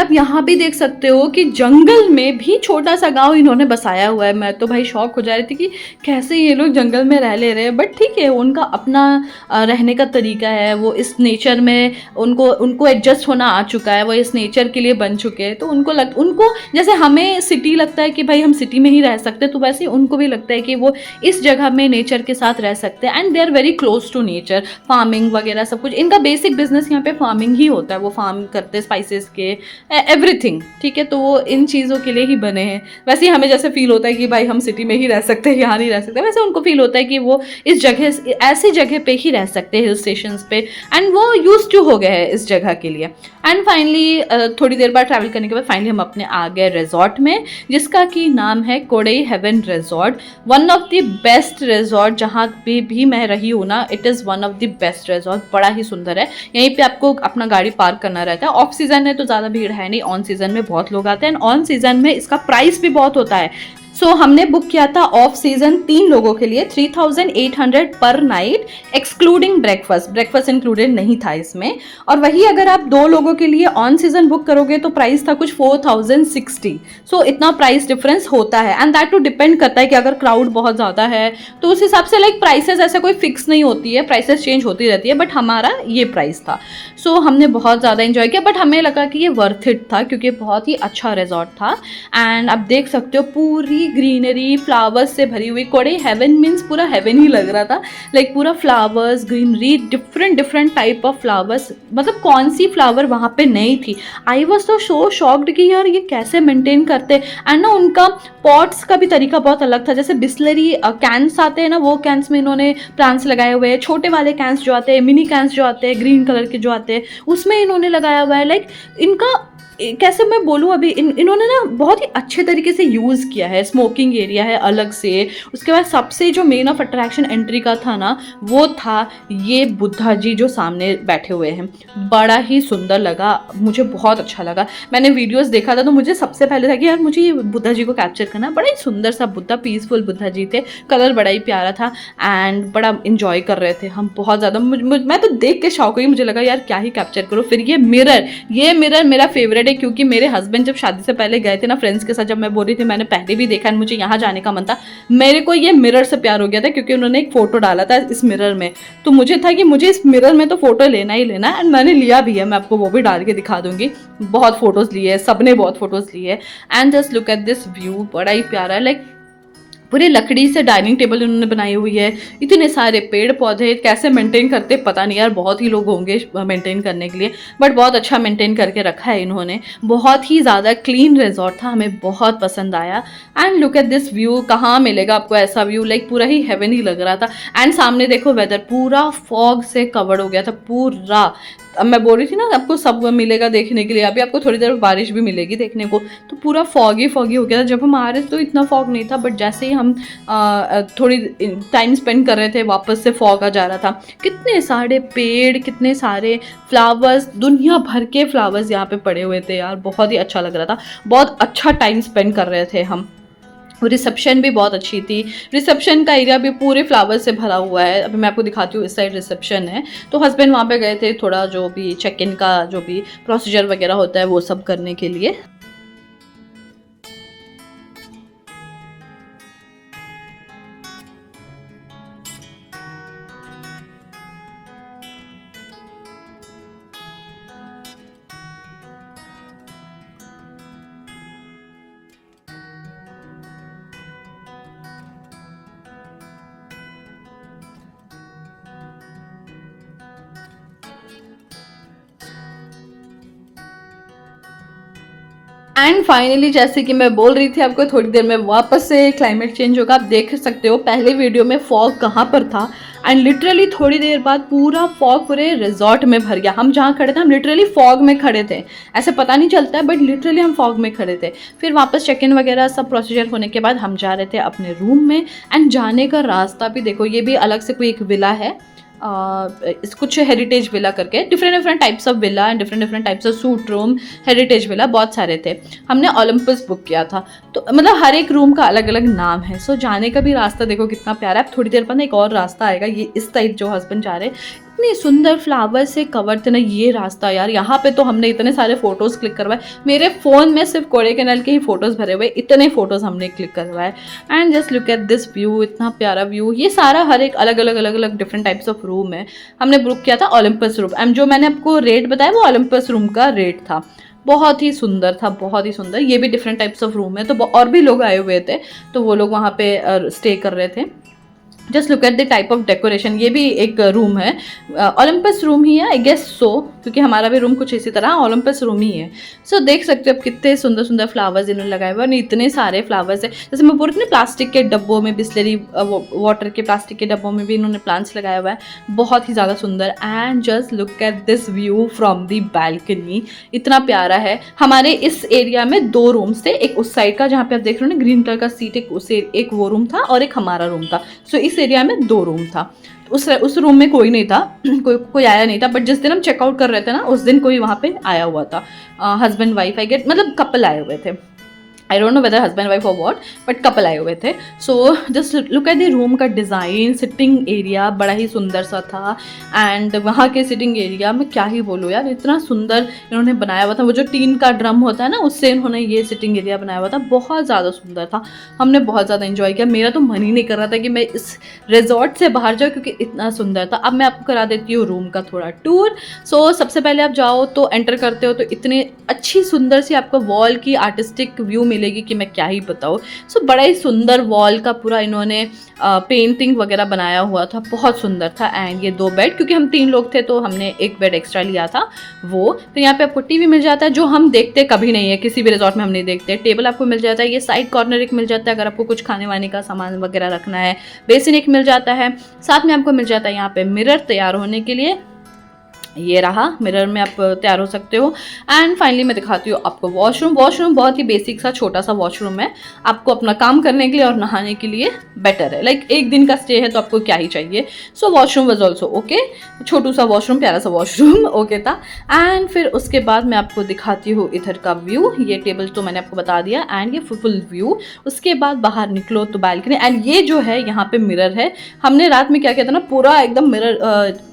आप यहाँ भी देख सकते हो कि जंगल में भी छोटा सा गांव इन्होंने बसाया हुआ है। मैं तो भाई शॉक हो जा रही थी कि कैसे ये लोग जंगल में रह ले रहे हैं, बट ठीक है, उनका अपना रहने का तरीका है। वो इस नेचर में उनको एडजस्ट होना आ चुका है, वो इस नेचर के लिए बन चुके हैं। तो उनको जैसे हमें सिटी लगता है कि भाई हम सिटी में ही रह सकते, तो वैसे उनको भी लगता है कि वो इस जगह में नेचर के साथ रह सकते हैं। And they are very close to nature. Farming वगैरह सब कुछ, इनका बेसिक बिजनेस यहाँ पे फार्मिंग ही होता है। वो फार्म करते हैं स्पाइसेस के, एवरीथिंग, ठीक है। तो वो इन चीज़ों के लिए ही बने हैं। वैसे ही हमें जैसे फील होता है कि भाई हम सिटी में ही रह सकते हैं, यहाँ नहीं रह सकते, वैसे उनको फील होता है कि वो इस जगह, ऐसी जगह पे ही रह सकते हैं, हिल स्टेशन पे। एंड वो यूज टू हो गए हैं इस जगह के लिए। एंड फाइनली थोड़ी देर बाद ट्रैवल करने के बाद फाइनली हम अपने आ गए रिजॉर्ट में, जिसका कि नाम है Kodai Haven resort. One of the best resort जहाँ पे भी मैं रही हूँ ना, it is one of the best resort. बड़ा ही सुंदर है। यहीं पे आपको अपना गाड़ी पार्क करना रहता है। ऑफ सीजन है तो ज़्यादा भीड़ है नहीं, ऑन सीजन में बहुत लोग आते हैं। ऑन सीजन में इसका प्राइस भी बहुत होता है। सो हमने बुक किया था ऑफ सीजन 3 लोगों के लिए 3800 पर night, excluding breakfast. Breakfast included नहीं था इसमें। और वही अगर आप 2 लोगों के लिए ऑन सीजन बुक करोगे तो प्राइस था कुछ 4060। सो इतना प्राइस डिफरेंस होता है। एंड दैट टू डिपेंड करता है कि अगर क्राउड बहुत ज़्यादा है तो उस हिसाब से लाइक प्राइसेस ऐसे कोई फिक्स नहीं होती है, प्राइसेस चेंज होती रहती है। बट हमारा ये प्राइस था। सो हमने बहुत ज़्यादा इंजॉय किया, बट हमें लगा कि ये वर्थ इट था क्योंकि बहुत ही अच्छा रिजॉर्ट था। एंड आप देख सकते हो पूरी ग्रीनरी, फ्लावर्स से भरी हुई। कोडई हेवन मीन्स पूरा हेवन ही लग रहा था। लाइक पूरा flowers, greenery, different type of flowers. मतलब कौन सी फ्लावर वहाँ पे नहीं थी। आई वॉज तो सो शॉक्ड कि यार ये कैसे मेंटेन करते। एंड ना उनका पॉट्स का भी तरीका बहुत अलग था। जैसे बिस्लरी कैंस आते हैं ना, वो कैंस में इन्होंने प्लांट्स लगाए हुए हैं। छोटे वाले कैंस जो आते हैं, मिनी कैंस जो आते हैं, ग्रीन कलर के जो आते हैं, उसमें इन्होंने लगाया हुआ है। लाइक इनका कैसे मैं बोलूँ, अभी इन्होंने ना बहुत ही अच्छे तरीके से यूज़ किया है। स्मोकिंग एरिया है अलग से। उसके बाद सबसे जो मेन ऑफ अट्रैक्शन एंट्री का था ना, वो था ये बुद्धा जी जो सामने बैठे हुए हैं। बड़ा ही सुंदर लगा, मुझे बहुत अच्छा लगा। मैंने वीडियोस देखा था तो मुझे सबसे पहले था कि यार मुझे ये बुद्धा जी को कैप्चर करना। बड़ा ही सुंदर सा बुद्धा, पीसफुल बुद्धा जी थे। कलर बड़ा ही प्यारा था एंड बड़ा इंजॉय कर रहे थे हम बहुत ज़्यादा। मैं तो देख के शौक हुई, मुझे लगा यार क्या ही कैप्चर करो। फिर ये मिरर मेरा फेवरेट है क्योंकि मेरे हस्बैंड जब शादी से पहले गए थे ना फ्रेंड्स के साथ, जब मैं बोल रही थी मैंने पहले भी देखा है, मुझे यहाँ जाने का मन था, मेरे को ये मिरर से प्यार हो गया था क्योंकि उन्होंने एक फ़ोटो डाला था इस मिरर में। तो मुझे था कि मुझे इस मिरर में तो फ़ोटो लेना ही लेना है। एंड मैंने लिया भी है, मैं आपको वो भी डाल के दिखा दूंगी। बहुत फ़ोटोज़ लिए, सबने बहुत फ़ोटोज़ लिए। And just look at this view, बड़ा ही प्यारा। लाइक पूरी लकड़ी से डाइनिंग टेबल उन्होंने बनाई हुई है। इतने सारे पेड़ पौधे, कैसे मेंटेन करते पता नहीं यार, बहुत ही लोग होंगे मेंटेन करने के लिए, बट बहुत अच्छा मेंटेन करके रखा है इन्होंने। बहुत ही ज़्यादा क्लीन रिजॉर्ट था, हमें बहुत पसंद आया। And look at this view, कहाँ मिलेगा आपको ऐसा व्यू। लाइक पूरा ही हेवन ही लग रहा था। एंड सामने देखो वेदर पूरा फॉग से कवर्ड हो गया था पूरा। अब मैं बोल रही थी ना आपको सब मिलेगा देखने के लिए, अभी आपको थोड़ी देर बारिश भी मिलेगी देखने को। तो पूरा फॉगी हो गया था। जब हम आ रहे थे तो इतना फॉग नहीं था, बट जैसे ही हम थोड़ी टाइम स्पेंड कर रहे थे वापस से फॉग आ जा रहा था। कितने सारे पेड़, कितने सारे फ्लावर्स, दुनिया भर के फ्लावर्स यहाँ पे पड़े हुए थे यार। बहुत ही अच्छा लग रहा था, बहुत अच्छा टाइम स्पेंड कर रहे थे हम। रिसेप्शन भी बहुत अच्छी थी। रिसेप्शन का एरिया भी पूरे फ्लावर से भरा हुआ है। अभी मैं आपको दिखाती हूँ, इस साइड रिसेप्शन है। तो हस्बैंड वहाँ पे गए थे थोड़ा जो भी चेक इन का जो भी प्रोसीजर वगैरह होता है वो सब करने के लिए। एंड फाइनली जैसे कि मैं बोल रही थी आपको, थोड़ी देर में वापस से क्लाइमेट चेंज होगा। आप देख सकते हो पहले वीडियो में फॉग कहाँ पर था, एंड लिटरली थोड़ी देर बाद पूरा फॉग पूरे रिजॉर्ट में भर गया। हम जहाँ खड़े थे हम लिटरली फॉग में खड़े थे। ऐसे पता नहीं चलता है बट लिटरली हम फॉग में खड़े थे। फिर वापस चेक इन वगैरह सब प्रोसीजर होने के बाद हम जा रहे थे अपने रूम में। एंड जाने का रास्ता भी देखो, ये भी अलग से कोई एक विला है, कुछ हेरिटेज विला करके, different types of villa and different types of suit room, heritage villa बहुत सारे थे। हमने ओलंपस बुक किया था, तो मतलब हर एक रूम का अलग अलग नाम है। सो जाने का भी रास्ता देखो कितना प्यारा है। थोड़ी देर बाद एक और रास्ता आएगा, ये इस साइड जो हस्बैंड जा रहे हैं, इतनी सुंदर फ्लावर से कवर थे ना ये रास्ता यार। यहाँ पे तो हमने इतने सारे फोटोज़ क्लिक करवाए, मेरे फ़ोन में सिर्फ कोडाईकनाल के ही फ़ोटोज़ भरे हुए, इतने फ़ोटोज़ हमने क्लिक करवाए। And just look at this view, इतना प्यारा व्यू। ये सारा हर एक अलग अलग डिफरेंट टाइप्स ऑफ रूम है। हमने बुक किया था ओलंपस रूम, एंड जो मैंने आपको रेट बताया वो ओलंपस रूम का रेट था। बहुत ही सुंदर था, बहुत ही सुंदर। ये भी डिफरेंट टाइप्स ऑफ रूम है, तो और भी लोग आए हुए थे, तो वो लोग वहाँ पे स्टे कर रहे थे। Just look at the type of decoration. ये भी एक रूम है, ओलंपस रूम ही है आई गेस सो, क्योंकि हमारा भी रूम कुछ इसी तरह ओलंपस रूम ही है। सो देख सकते हो आप कितने सुंदर सुंदर फ्लावर्स इन्होंने लगाए हुए, और इतने सारे फ्लावर्स है। जैसे मैं बोल रही थी प्लास्टिक के डब्बों में, बिस्लरी वाटर के प्लास्टिक के डब्बों में भी इन्होंने प्लांट्स लगाया हुआ है, बहुत ही ज़्यादा सुंदर। And just look at this view from the balcony, इतना प्यारा है। हमारे इस एरिया में 2 रूम्स थे, एक उस साइड का जहाँ पे आप देख रहे हो ना ग्रीन कलर का सीट, एक वो रूम था और एक हमारा रूम था। सो इस एरिया में 2 रूम था। उस रूम में कोई नहीं था, कोई आया नहीं था, बट जिस दिन हम चेकआउट कर रहे थे ना उस दिन कोई वहाँ पे आया हुआ था, हस्बैंड वाइफ आई गेट, मतलब कपल आए हुए थे। I don't know whether husband wife और वॉट, बट कपल आए हुए थे। So just look at the room का डिज़ाइन, सिटिंग एरिया बड़ा ही सुंदर सा था। एंड वहाँ के सिटिंग एरिया में क्या ही बोलूँ यार, इतना सुंदर इन्होंने बनाया हुआ था। वो जो टीन का ड्रम होता है ना, उससे इन्होंने ये सिटिंग एरिया बनाया हुआ था, बहुत ज़्यादा सुंदर था। हमने बहुत ज़्यादा इन्जॉय किया। मेरा तो मन ही नहीं कर रहा था कि मैं इस रिजॉर्ट से बाहर जाऊँ, क्योंकि इतना सुंदर था। अब मैं आपको करा देती हूँ रूम का थोड़ा टूर। सो सबसे पहले आप जाओ तो एंटर करते हो तो इतनी अच्छी सुंदर सी आपको वॉल की आर्टिस्टिक व्यू मिलेगी कि मैं क्या ही बताऊँ। सो बड़ा ही सुंदर वॉल का पूरा इन्होंने पेंटिंग वगैरह बनाया हुआ था, बहुत सुंदर था। एंड ये 2 बेड, क्योंकि हम 3 लोग थे तो हमने 1 बेड एक्स्ट्रा लिया था वो। तो यहाँ पे आपको टीवी मिल जाता है, जो हम देखते कभी नहीं है, किसी भी रिजॉर्ट में हम नहीं देखते। टेबल आपको मिल जाता है, ये साइड कॉर्नर एक मिल जाता है अगर आपको कुछ खाने वाने का सामान वगैरह रखना है। बेसिन एक मिल जाता है, साथ में आपको मिल जाता है यहाँ पे मिरर तैयार होने के लिए। ये रहा, मिरर में आप तैयार हो सकते हो। एंड फाइनली मैं दिखाती हूँ आपको वॉशरूम। वॉशरूम बहुत ही बेसिक सा छोटा सा वॉशरूम है, आपको अपना काम करने के लिए और नहाने के लिए बेटर है। लाइक एक दिन का स्टे है तो आपको क्या ही चाहिए। सो वॉशरूम वाज ऑल्सो ओके, छोटू सा वॉशरूम, प्यारा सा वॉशरूम ओके था। एंड फिर उसके बाद मैं आपको दिखाती हूँ इधर का व्यू। ये टेबल तो मैंने आपको बता दिया, एंड ये फुल व्यू। उसके बाद बाहर निकलो तो बालकनी, एंड ये जो है यहाँ पे मिरर है। हमने रात में क्या किया था ना, पूरा एकदम मिरर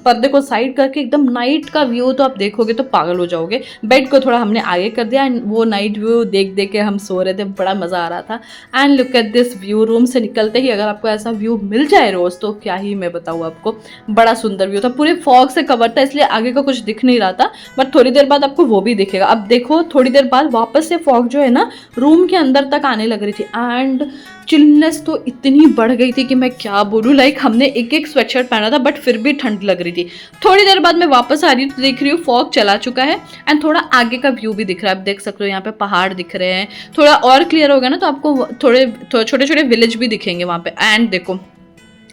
पर्दे को साइड करके एकदम नाइट का व्यू तो आप देखोगे तो पागल हो जाओगे। बेड को थोड़ा हमने आगे कर दिया, एंड वो नाइट व्यू देख देख के हम सो रहे थे, बड़ा मज़ा आ रहा था। And look at this view, room से निकलते ही अगर आपको ऐसा व्यू मिल जाए रोज़ तो क्या ही मैं बताऊँ आपको, बड़ा सुंदर व्यू था। पूरे फॉग से कवर था, इसलिए आगे का कुछ दिख नहीं रहा था, बट थोड़ी देर बाद आपको वो भी दिखेगा। अब देखो थोड़ी देर बाद वापस से फॉग जो है ना रूम के अंदर तक आने लग रही थी, एंड चिलनेस तो इतनी बढ़ गई थी कि मैं क्या बोलूँ। लाइक हमने एक स्वेटशर्ट पहना था, बट फिर भी ठंड लग रही थी। थोड़ी देर बाद मैं वापस आ रही हूँ तो देख रही हूँ फॉग चला चुका है, एंड थोड़ा आगे का व्यू भी दिख रहा है। आप देख सकते हो यहाँ पे पहाड़ दिख रहे हैं, थोड़ा और क्लियर होगा ना तो आपको थोड़े छोटे छोटे विलेज भी दिखेंगे वहाँ पे। एंड देखो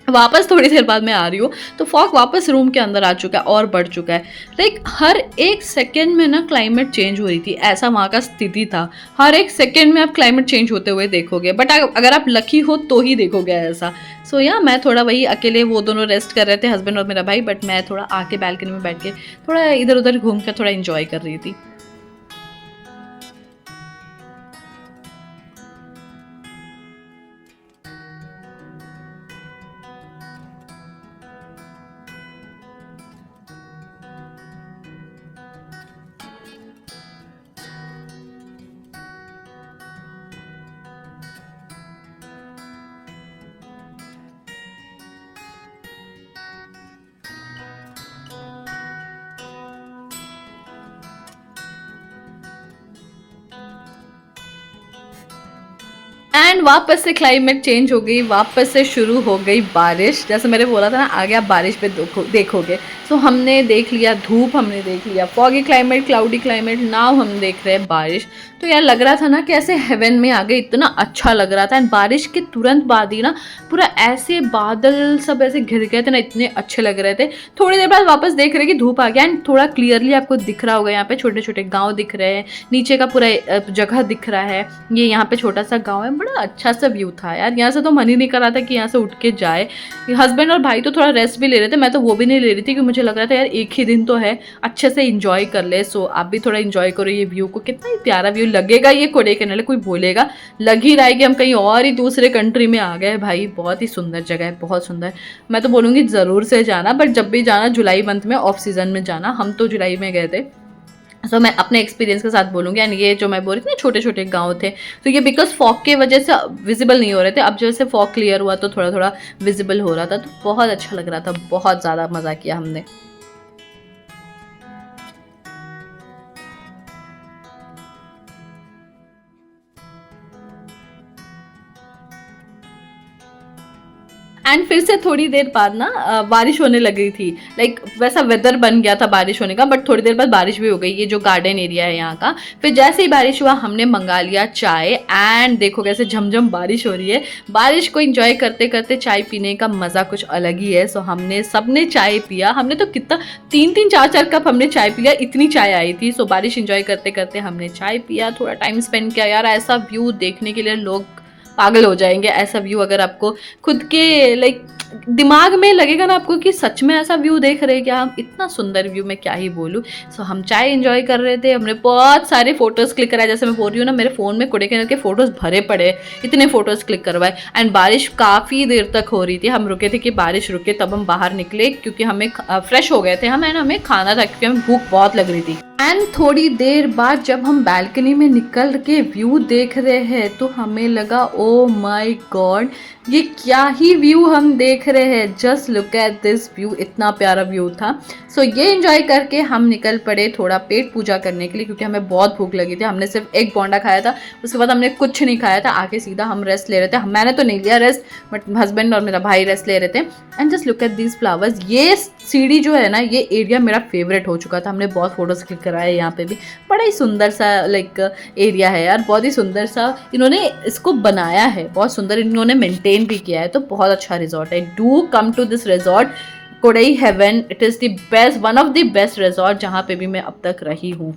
वापस थोड़ी देर बाद मैं आ रही हूँ तो फॉग वापस रूम के अंदर आ चुका है और बढ़ चुका है। लाइक हर एक सेकेंड में ना क्लाइमेट चेंज हो रही थी, ऐसा वहाँ का स्थिति था। हर एक सेकेंड में आप क्लाइमेट चेंज होते हुए देखोगे, बट अगर आप लकी हो तो ही देखोगे ऐसा। सो या मैं थोड़ा वही अकेले, वो दोनों रेस्ट कर रहे थे हस्बैंड और मेरा भाई, बट मैं थोड़ा आके बैल्कनी में बैठ के थोड़ा इधर उधर घूम कर थोड़ा इंजॉय कर रही थी। एंड वापस से क्लाइमेट चेंज हो गई, वापस से शुरू हो गई बारिश। जैसे मैंने बोला था ना आगे आप बारिश पे देखोगे। सो हमने देख लिया धूप, हमने देख लिया foggy climate, cloudy climate, now हम देख रहे हैं बारिश। तो यार लग रहा था ना कि ऐसे हेवन में आ गए, इतना अच्छा लग रहा था। एंड बारिश के तुरंत बाद ही ना पूरा ऐसे बादल सब ऐसे घिर गए थे ना, इतने अच्छे लग रहे थे। थोड़ी देर बाद वापस देख रहे कि धूप आ गया, एंड थोड़ा क्लियरली आपको दिख रहा होगा, यहाँ पे छोटे छोटे गाँव दिख रहे हैं, नीचे का पूरा जगह दिख रहा है। ये यहाँ पे छोटा सा गाँव है, बड़ा अच्छा सा व्यू था यार, यहाँ से तो मन ही नहीं कर रहा था कि यहाँ से उठ के जाए। हस्बैंड और भाई तो थोड़ा रेस्ट भी ले रहे थे, मैं तो वो भी नहीं ले रही थी क्योंकि मुझे लग रहा था यार एक ही दिन तो है, अच्छे से इंजॉय कर ले। सो आप भी थोड़ा इंजॉय करो ये व्यू को, कितना ही प्यारा व्यू लगेगा ये कोडाईकनाल, कोई बोलेगा लग ही रहा है कि हम कहीं और ही दूसरे कंट्री में आ गए भाई। बहुत ही सुंदर जगह है, बहुत सुंदर। मैं तो बोलूँगी ज़रूर से जाना, बट जब भी जाना जुलाई मंथ में, ऑफ सीजन में जाना। हम तो जुलाई में गए थे। सो मैं अपने एक्सपीरियंस के साथ बोलूँगी। एंड ये जो मैं बोल रही थी ना छोटे छोटे गांव थे, तो ये बिकॉज फॉग के वजह से विजिबल नहीं हो रहे थे। अब जैसे फॉग क्लियर हुआ तो थोड़ा थोड़ा विजिबल हो रहा था, तो बहुत अच्छा लग रहा था, बहुत ज़्यादा मज़ा किया हमने। एंड फिर से थोड़ी देर बाद ना बारिश होने लग गई थी। लाइक वैसा वेदर बन गया था बारिश होने का, बट थोड़ी देर बाद बारिश भी हो गई। ये जो गार्डन एरिया है यहाँ का, फिर जैसे ही बारिश हुआ हमने मंगा लिया चाय। एंड देखो कैसे झमझम बारिश हो रही है। बारिश को एंजॉय करते करते चाय पीने का मज़ा कुछ अलग ही है। सो हमने सबने चाय पिया। हमने तो कितना 3-3 4-4 कप हमने चाय पिया, इतनी चाय आई थी। सो बारिश एंजॉय करते करते हमने चाय पिया, थोड़ा टाइम स्पेंड किया। यार ऐसा व्यू देखने के लिए लोग पागल हो जाएंगे। ऐसा व्यू अगर आपको खुद के लाइक दिमाग में लगेगा ना आपको कि सच में ऐसा व्यू देख रहे हैं क्या हम, इतना सुंदर व्यू, मैं क्या ही बोलूँ। सो हम चाय एंजॉय कर रहे थे, हमने बहुत सारे फोटोज़ क्लिक कराए। जैसे मैं बोल रही हूँ ना, मेरे फ़ोन में कोडाईकनाल के फ़ोटोज़ भरे पड़े, इतने फ़ोटोज़ क्लिक करवाए। एंड बारिश काफ़ी देर तक हो रही थी। हम रुके थे कि बारिश रुके तब हम बाहर निकले, क्योंकि हमें फ्रेश हो गए थे हम, एंड हमें खाना था क्योंकि हमें भूख बहुत लग रही थी। एंड थोड़ी देर बाद जब हम बैल्कनी में निकल के व्यू देख रहे हैं तो हमें लगा ओ माय गॉड, ये क्या ही व्यू हम देख रहे हैं। Just look at this view, इतना प्यारा व्यू था। सो ये एंजॉय करके हम निकल पड़े थोड़ा पेट पूजा करने के लिए, क्योंकि हमें बहुत भूख लगी थी। हमने सिर्फ एक बोंडा खाया था, उसके बाद हमने कुछ नहीं खाया था। आके सीधा हम रेस्ट ले रहे थे। मैंने तो नहीं लिया रेस्ट, बट हस्बैंड और मेरा भाई रेस्ट ले रहे थे। And just look at these flowers. ये सीढ़ी जो है ना, ये एरिया मेरा फेवरेट हो चुका था। हमने बहुत फोटोज क्लिक कराए यहाँ पे भी। बड़ा ही सुंदर सा लाइक एरिया है यार, बहुत ही सुंदर सा इन्होंने इसको बनाया है, बहुत सुंदर इन्होंने मेंटेन भी किया है। तो बहुत अच्छा रिजॉर्ट है। Do come to this resort, Kodai Haven. It is the best, one of the best resort जहाँ पे भी मैं अब तक रही हूँ।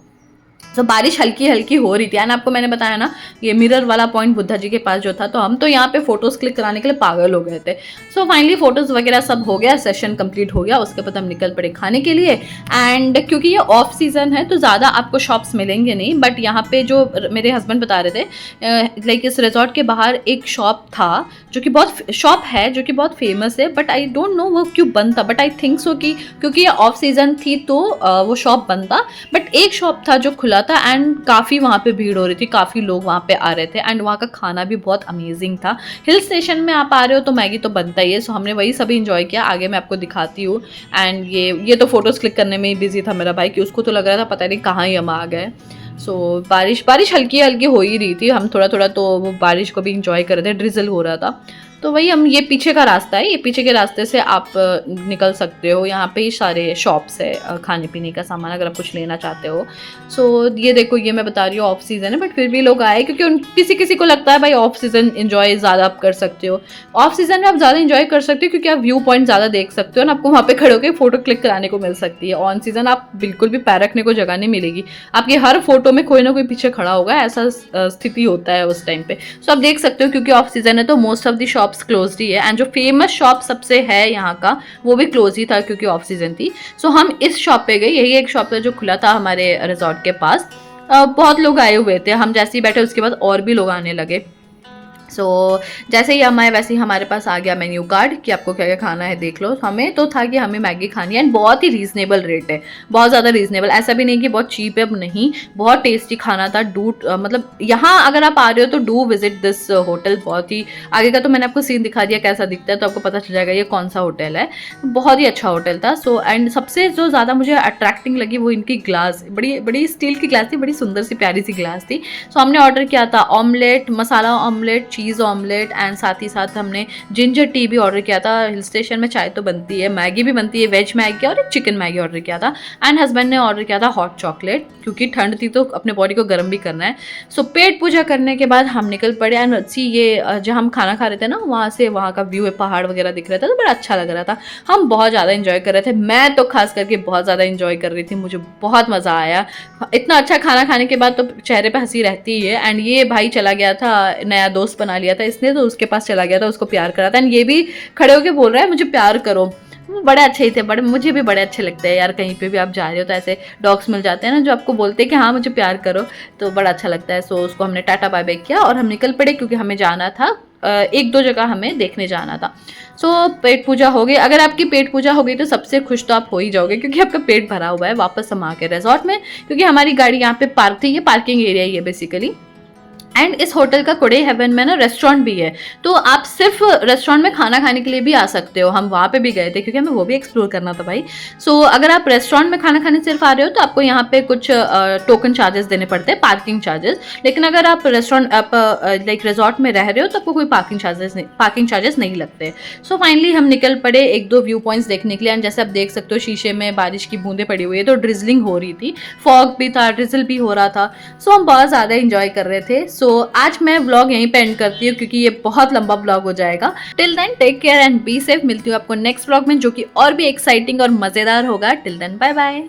तो बारिश हल्की हल्की हो रही थी। एंड आपको मैंने बताया ना, ये मिरर वाला पॉइंट बुद्धा जी के पास जो था, तो हम तो यहाँ पे फोटोज़ क्लिक कराने के लिए पागल हो गए थे। सो फाइनली फोटोज़ वगैरह सब हो गया, सेशन कंप्लीट हो गया। उसके बाद हम निकल पड़े खाने के लिए। एंड क्योंकि ये ऑफ सीज़न है तो ज़्यादा आपको शॉप्स मिलेंगे नहीं, बट यहाँ पे जो मेरे हस्बैंड बता रहे थे, लाइक इस रिजॉर्ट के बाहर एक शॉप था जो कि बहुत शॉप है जो कि बहुत फेमस है, बट आई डोंट नो वो क्यों बंद था। बट आई थिंक सो कि क्योंकि ये ऑफ सीज़न थी तो वो शॉप बंद था। बट एक शॉप था जो खुला था, एंड काफ़ी वहाँ पे भीड़ हो रही थी, काफ़ी लोग वहाँ पे आ रहे थे। एंड वहाँ का खाना भी बहुत अमेजिंग था। हिल स्टेशन में आप आ रहे हो तो मैगी तो बनता ही है। सो हमने वही सभी इंजॉय किया। आगे मैं आपको दिखाती हूँ। एंड ये तो फोटोज़ क्लिक करने में ही बिजी था मेरा भाई, कि उसको तो लग रहा था पता नहीं कहाँ ही हम आ गए। सो बारिश हल्की हल्की हो ही रही थी। हम थोड़ा थोड़ा तो वो बारिश को भी इंजॉय कर रहे थे, ड्रिजल हो रहा था। तो वही हम, ये पीछे का रास्ता है, ये पीछे के रास्ते से आप निकल सकते हो। यहाँ पे ही सारे शॉप्स है खाने पीने का सामान, अगर आप कुछ लेना चाहते हो। सो ये देखो, ये मैं बता रही हूँ ऑफ सीज़न है, बट फिर भी लोग आए क्योंकि किसी किसी को लगता है भाई ऑफ सीज़न इंजॉय ज़्यादा आप कर सकते हो। ऑफ सीज़न में आप ज़्यादा इंजॉय कर सकते हो क्योंकि आप व्यू पॉइंट ज़्यादा देख सकते हो ना, आपको वहाँ पे खड़े होकर फोटो क्लिक कराने को मिल सकती है। ऑन सीज़न आप बिल्कुल भी पैर रखने को जगह नहीं मिलेगी, आपकी हर फोटो में कोई ना कोई पीछे खड़ा होगा, ऐसा स्थिति होता है उस टाइम पे। सो आप देख सकते हो क्योंकि ऑफ सीज़न है तो most of the shops close ही है। एंड जो फेमस शॉप सबसे है यहाँ का, वो भी क्लोज ही था क्योंकि ऑफ सीजन थी। सो हम इस शॉप पे गए, यही एक शॉप था जो खुला था हमारे रिजॉर्ट के पास। बहुत लोग आए हुए थे। हम जैसे ही बैठे उसके बाद और भी लोग आने लगे। सो जैसे ही हम आए वैसे ही हमारे पास आ गया मेन्यू कार्ड कि आपको क्या क्या खाना है देख लो। हमें तो था कि हमें मैगी खानी है। एंड बहुत ही रीज़नेबल रेट है, बहुत ज़्यादा रीज़नेबल। ऐसा भी नहीं कि बहुत चीप है, नहीं, बहुत टेस्टी खाना था। मतलब यहाँ अगर आप आ रहे हो तो डू विजिट दिस होटल। बहुत ही आगे का तो मैंने आपको सीन दिखा दिया कैसा दिखता है, तो आपको पता चल जाएगा ये कौन सा होटल है। बहुत ही अच्छा होटल था। सो एंड सबसे जो ज़्यादा मुझे अट्रैक्टिंग लगी वो इनकी ग्लास, बड़ी बड़ी स्टील की ग्लास थी, बड़ी सुंदर सी प्यारी सी ग्लास थी। सो हमने ऑर्डर किया था omelette, masala omelette, cheese omelette, and साथ ही साथ हमने जिंजर टी भी ऑर्डर किया था। हिल स्टेशन में चाय तो बनती है, मैगी भी बनती है, वेज मैगी और एक चिकन मैगी ऑर्डर किया था। एंड हस्बैंड ने ऑर्डर किया था हॉट चॉकलेट, क्योंकि ठंड थी तो अपने बॉडी को गर्म भी करना है। सो पेट पूजा करने के बाद हम निकल पड़े। एंड अच्छी ये जहाँ हम खाना खा रहे थे ना, वहाँ से वहाँ का व्यू है, पहाड़ वगैरह दिख रहा था, तो बड़ा अच्छा लग रहा था। हम बहुत ज़्यादा इंजॉय कर रहे थे। मैं तो खास करके बहुत ज़्यादा इंजॉय कर रही थी, मुझे बहुत मज़ा आया। इतना अच्छा खाना खाने के बाद तो चेहरे पे हंसी रहती ही है। एंड ये भाई चला गया था नया दोस्त बना लिया था इसने, तो उसके पास चला गया था, उसको प्यार करा था। एंड ये भी खड़े होके बोल रहा है मुझे प्यार करो। वो बड़े अच्छे ही थे, बड़े मुझे भी बड़े अच्छे लगते हैं यार। कहीं पे भी आप जा रहे हो तो ऐसे डॉग्स मिल जाते हैं ना जो आपको बोलते हैं कि हाँ मुझे प्यार करो, तो बड़ा अच्छा लगता है। सो उसको हमने टाटा बाय बाय किया और हम निकल पड़े क्योंकि हमें जाना था, एक दो जगह हमें देखने जाना था। सो पेट पूजा हो गई। अगर आपकी पेट पूजा हो गई तो सबसे खुश तो आप हो ही जाओगे क्योंकि आपका पेट भरा हुआ है। वापस हम आ गए रिजॉर्ट में क्योंकि हमारी गाड़ी यहाँ पे पार्क थी, ये पार्किंग एरिया ही है बेसिकली। एंड इस होटल का कोडे हेवन में ना रेस्टोरेंट भी है, तो आप सिर्फ रेस्टोरेंट में खाना खाने के लिए भी आ सकते हो। हम वहाँ पे भी गए थे क्योंकि हमें वो भी एक्सप्लोर करना था भाई। सो अगर आप रेस्टोरेंट में खाना खाने सिर्फ आ रहे हो तो आपको यहाँ पे कुछ टोकन चार्जेस देने पड़ते हैं, पार्किंग चार्जेस। लेकिन अगर आप रेस्टोरेंट आप लाइक रिजॉर्ट में रह रहे हो तो आपको कोई पार्किंग चार्जेस नहीं लगते। सो फाइनली हम निकल पड़े एक दो व्यू पॉइंट्स देखने के लिए। एंड जैसे आप देख सकते हो शीशे में बारिश की बूंदें पड़ी हुई है, तो ड्रिजलिंग हो रही थी, फॉग भी था, ड्रिजल भी हो रहा था। सो हम बहुत ज़्यादा इंजॉय कर रहे थे। सो आज मैं व्लॉग यहीं पे एंड करती हूँ क्योंकि ये बहुत लंबा व्लॉग हो जाएगा। Till then take care and be safe. मिलती हूँ आपको नेक्स्ट व्लॉग में जो कि और भी एक्साइटिंग और मज़ेदार होगा। Till then bye bye.